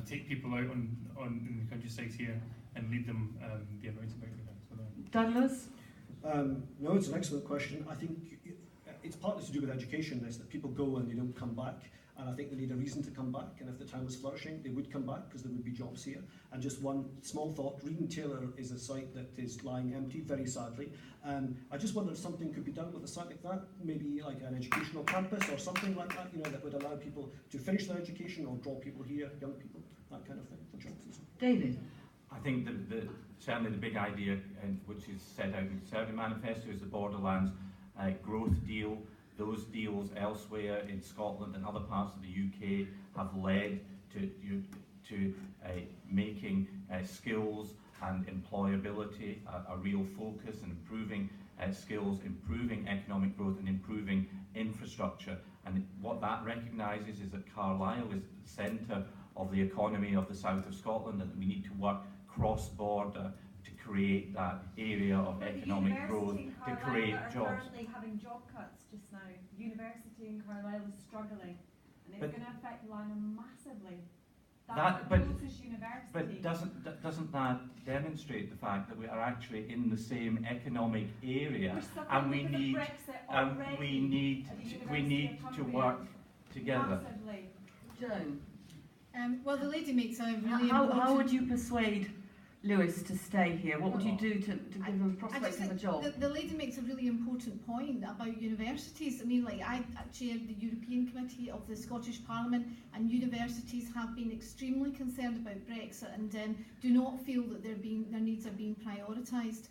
take people out in the countryside here and lead them the amounts about again. So Douglas? No, it's an excellent question. I think it's partly to do with education, is that people go and they don't come back. And I think they need a reason to come back, and if the town was flourishing, they would come back because there would be jobs here. And just one small thought, Reed and Taylor is a site that is lying empty, very sadly. I just wonder if something could be done with a site like that, maybe like an educational campus or something like that, that would allow people to finish their education or draw people here, young people, that kind of thing, for jobs. David? I think certainly the big idea, which is set out in the Conservative Manifesto, is the Borderlands growth deal. Those deals elsewhere in Scotland and other parts of the UK have led to making skills and employability a real focus, and improving skills, improving economic growth and improving infrastructure. And what that recognises is that Carlisle is the centre of the economy of the south of Scotland, and that we need to work cross-border to create that area of economic growth, to create jobs. Are currently having job cuts just now. The university in Carlisle is struggling, and it's going to affect Lanham massively. But doesn't that demonstrate the fact that we are actually in the same economic area, and we need to work together? Massively. Joan? Well, the lady makes a really How would you persuade Lewis to stay here? What would you do to give them the prospect of a job? The lady makes a really important point about universities. I mean, like, I chaired the European Committee of the Scottish Parliament, and universities have been extremely concerned about Brexit and do not feel that their needs are being prioritised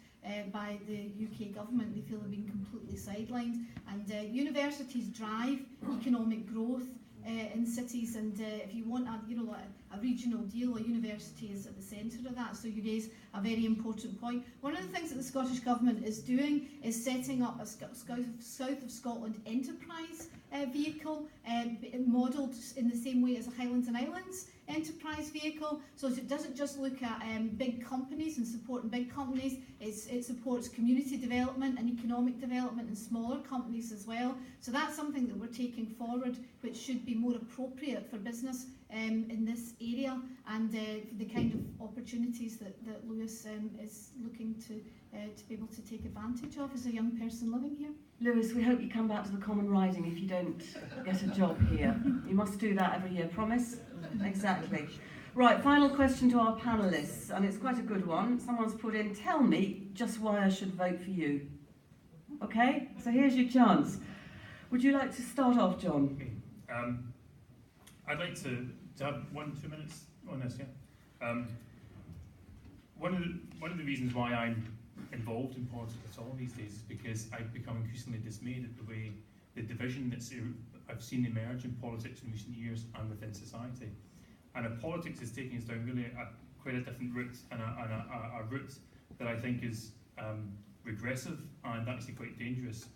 by the UK government. They feel they're being completely sidelined. And universities drive economic growth in cities, and if you want a regional deal, a university is at the centre of that. So you raise a very important point. One of the things that the Scottish Government is doing is setting up a South of Scotland enterprise vehicle, modelled in the same way as a Highlands and Islands enterprise vehicle. So it doesn't just look at big companies and supporting big companies, it supports community development and economic development in smaller companies as well. So that's something that we're taking forward, which should be more appropriate for business in this area, and the kind of opportunities that Lewis is looking to be able to take advantage of as a young person living here. Lewis, we hope you come back to the Common Riding if you don't get a job here. You must do that every year, promise? Exactly. Right, final question to our panellists, and it's quite a good one. Someone's put in, tell me just why I should vote for you. Okay, so here's your chance. Would you like to start off, John? I'd like to have 1-2 minutes on this, yeah. One of the reasons why I'm involved in politics at all these days is because I've become increasingly dismayed at the way the division that I've seen emerge in politics in recent years and within society. And politics is taking us down really quite a different route, and a route that I think is regressive and actually quite dangerous.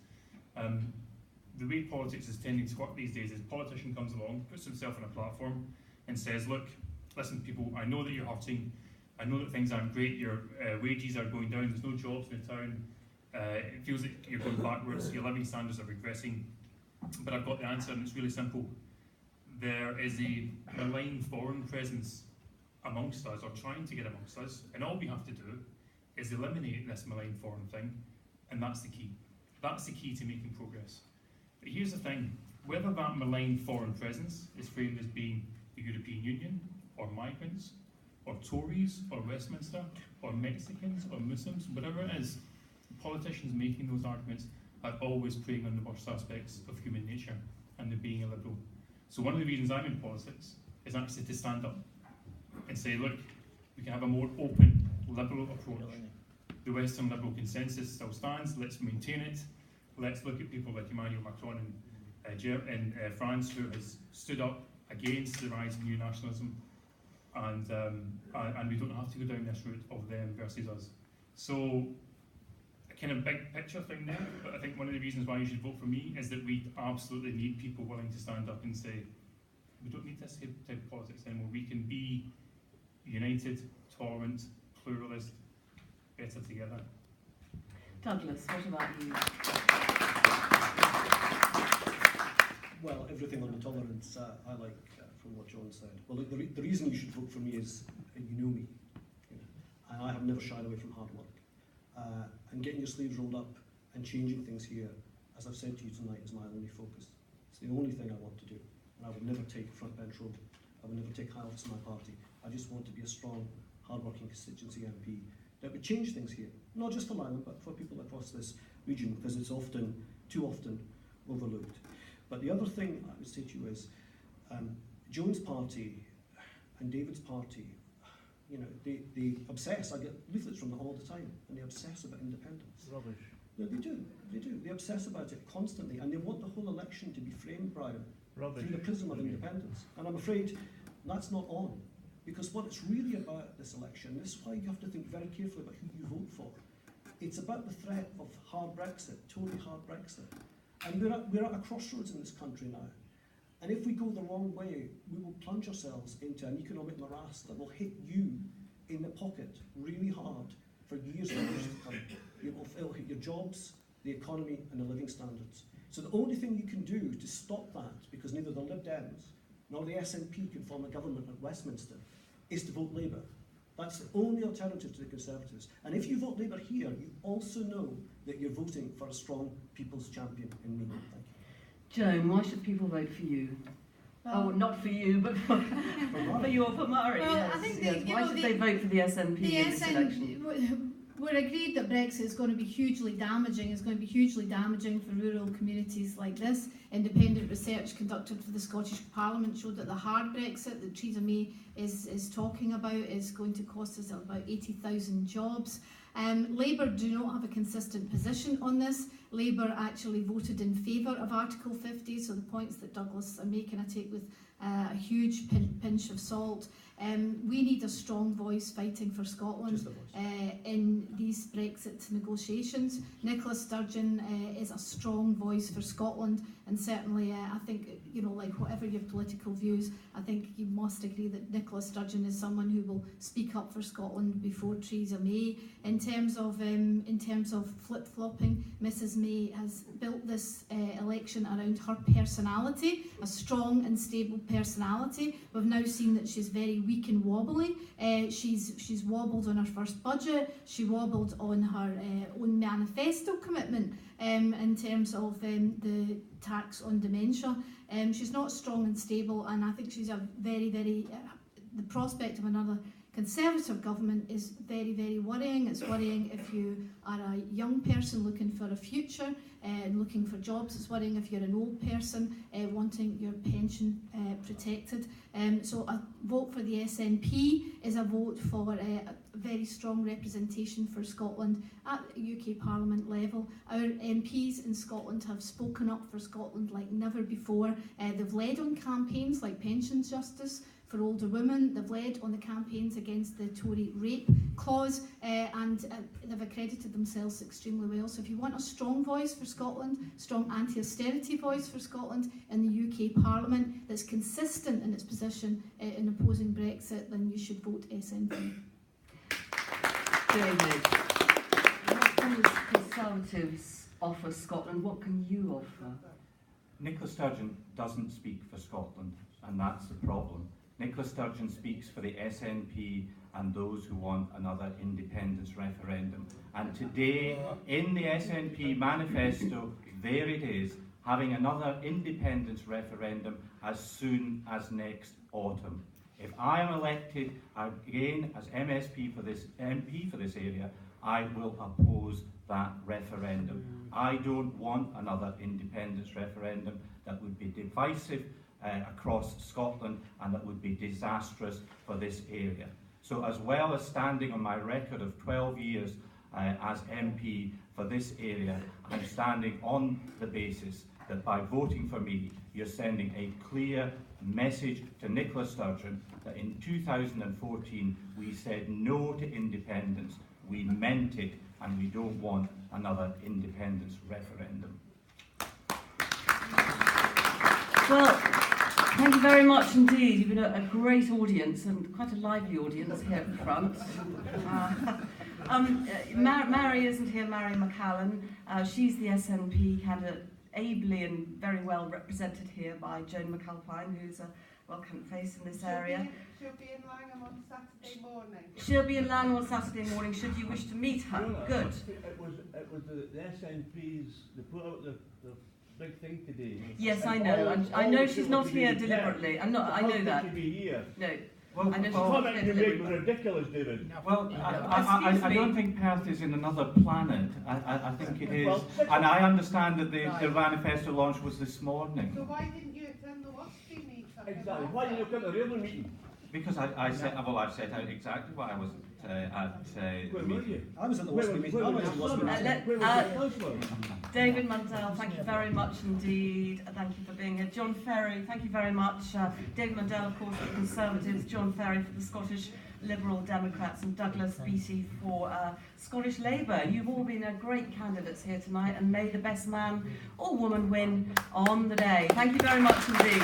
The way politics is tending to work these days is a politician comes along, puts himself on a platform and says, look, listen people, I know that you're hurting, I know that things aren't great, your wages are going down, there's no jobs in the town, it feels like you're going backwards, your living standards are regressing, but I've got the answer, and it's really simple. There is a malign foreign presence amongst us, or trying to get amongst us, and all we have to do is eliminate this malign foreign thing, and that's the key. That's the key to making progress. But here's the thing, whether that malign foreign presence is framed as being the European Union, or migrants, or Tories, or Westminster, or Mexicans, or Muslims, whatever it is, politicians making those arguments are always preying on the worst aspects of human nature, and they're being a liberal. So one of the reasons I'm in politics is actually to stand up and say, look, we can have a more open, liberal approach. The Western liberal consensus still stands, let's maintain it. Let's look at people like Emmanuel Macron in France, who has stood up against the rise of new nationalism, and we don't have to go down this route of them versus us. So a kind of big picture thing there, but I think one of the reasons why you should vote for me is that we absolutely need people willing to stand up and say, we don't need this type of politics anymore. We can be united, tolerant, pluralist, better together. Douglas, what about you? Well, everything on the tolerance I like from what Joan said. Well, look, the reason you should vote for me is you know me, you know, and I have never shied away from hard work. And getting your sleeves rolled up and changing things here, as I've said to you tonight, is my only focus. It's the only thing I want to do. And I would never take front bench role. I would never take high office in my party. I just want to be a strong, hard-working constituency MP that would change things here, not just for Langholm, but for people across this region, because it's often, too often, overlooked. But the other thing I would say to you is, Joan's party and David's party, you know, they obsess. I get leaflets from them all the time, and they obsess about independence. Rubbish. No, they do. They do. They obsess about it constantly, and they want the whole election to be framed, Brian, Rubbish. through the prism of independence. And I'm afraid that's not on, because what it's really about this election, this is why you have to think very carefully about who you vote for. It's about the threat of hard Brexit, totally hard Brexit. And we're at a crossroads in this country now. And if we go the wrong way, we will plunge ourselves into an economic morass that will hit you in the pocket really hard for years and years to come. It'll hit your jobs, the economy, and the living standards. So the only thing you can do to stop that, because neither the Lib Dems nor the SNP can form a government at Westminster, is to vote Labour. That's the only alternative to the Conservatives. And if you vote Labour here, you also know that you're voting for a strong people's champion in me. Thank you. Joan, why should people vote for you? Well, Oh, not for you, but for you or for Mairi. Well, Yes, I think yes. you Why know, should they vote for the SNP the in this election? We're agreed that Brexit is going to be hugely damaging. It's going to be hugely damaging for rural communities like this. Independent research conducted for the Scottish Parliament showed that the hard Brexit that Theresa May is talking about is going to cost us about 80,000 jobs. Labour do not have a consistent position on this. Labour actually voted in favour of Article 50, so the points that Douglas are making I take with a huge pinch of salt. We need a strong voice fighting for Scotland Just a voice. in these Brexit negotiations. Nicola Sturgeon is a strong voice for Scotland, and certainly I think, you know, like whatever your political views, I think you must agree that Nicola Sturgeon is someone who will speak up for Scotland before Theresa May. In terms of flip-flopping, Mrs May has built this election around her personality, a strong and stable personality. We've now seen that she's very weak and wobbly. She's wobbled on her first budget. She wobbled on her own manifesto commitment in terms of the tax on dementia. She's not strong and stable, and I think she's a very, very the prospect of another Conservative government is very, very worrying. It's worrying if you are a young person looking for a future and looking for jobs. It's worrying if you're an old person wanting your pension protected. So a vote for the SNP is a vote for a very strong representation for Scotland at UK Parliament level. Our MPs in Scotland have spoken up for Scotland like never before. They've led on campaigns like pensions justice for older women. They've led on the campaigns against the Tory rape clause, and they've accredited themselves extremely well. So if you want a strong voice for Scotland, strong anti-austerity voice for Scotland in the UK Parliament that's consistent in its position in opposing Brexit, then you should vote SNP. David, what can the Conservatives offer Scotland? What can you offer? Nicola Sturgeon doesn't speak for Scotland, and that's the problem. Nicola Sturgeon speaks for the SNP and those who want another independence referendum. And today, in the SNP manifesto, there it is, having another independence referendum as soon as next autumn. If I am elected again as MP for this area, I will oppose that referendum. I don't want another independence referendum that would be divisive across Scotland and that would be disastrous for this area. So as well as standing on my record of 12 years as MP for this area, I'm standing on the basis that by voting for me, you're sending a clear message to Nicola Sturgeon that in 2014 we said no to independence, we meant it, and we don't want another independence referendum. Well, thank you very much indeed. You've been a great audience and quite a lively audience here at the front. Mairi isn't here, Mairi McAllan. She's the SNP candidate, ably and very well represented here by Joan McAlpine, who's welcome face in this area. She'll be in Langholm on Saturday morning. She'll be in Langholm on Saturday morning, should you wish to meet her. Good. It was the SNPs, they put out the big thing today. Yes, I know. I know she's not here deliberately. I know that. How could she be here? No. Well, I know she's Well, not that here you make deliberately. ridiculous, David. Well, Excuse I me. don't think Perth is in another planet. I think it is. Well, And I understand that the Right. manifesto launch was this So morning. why didn't you attend the WASPy meeting? Exactly. Why didn't you come to the other meeting? Because I've set out exactly why I was at the Where were meeting. you? I was at the WASPy meeting. I went to the WASPy meeting. Where was the councillor? David Mundell, thank you very much indeed. Thank you for being here. John Ferry, thank you very much. David Mundell, of course, for the Conservatives. John Ferry for the Scottish Liberal Democrats, and Douglas Beattie for Scottish Labour. You've all been great candidates here tonight, and may the best man or woman win on the day. Thank you very much indeed.